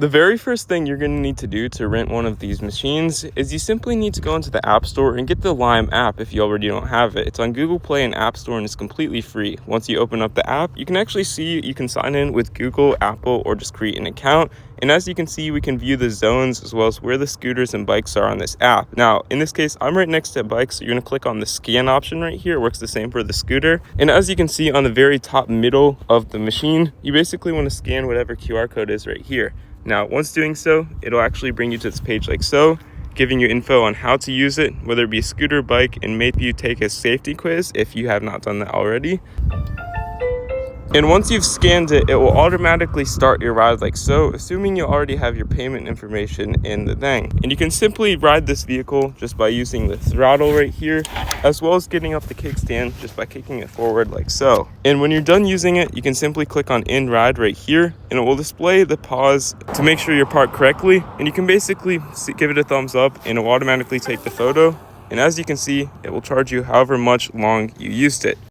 The very first thing you're going to need to do to rent one of these machines is you simply need to go into the App Store and get the Lime app if you already don't have it. It's on Google Play and App Store and it's completely free. Once you open up the app, you can actually see you can sign in with Google, Apple, or just create an account. And as you can see, we can view the zones as well as where the scooters and bikes are on this app. Now, in this case, I'm right next to a bike, so you're going to click on the scan option right here. It works the same for the scooter. And as you can see on the very top middle of the machine, you basically want to scan whatever QR code is right here. Now, once doing so, it'll actually bring you to this page like so, giving you info on how to use it, whether it be a scooter, bike, and maybe you take a safety quiz if you have not done that already. And once you've scanned it, it will automatically start your ride like so, assuming you already have your payment information in the thing. And you can simply ride this vehicle just by using the throttle right here, as well as getting up the kickstand just by kicking it forward like so. And when you're done using it, you can simply click on End Ride right here, and it will display the pause to make sure you're parked correctly. And you can basically give it a thumbs up, and it will automatically take the photo. And as you can see, it will charge you however much long you used it.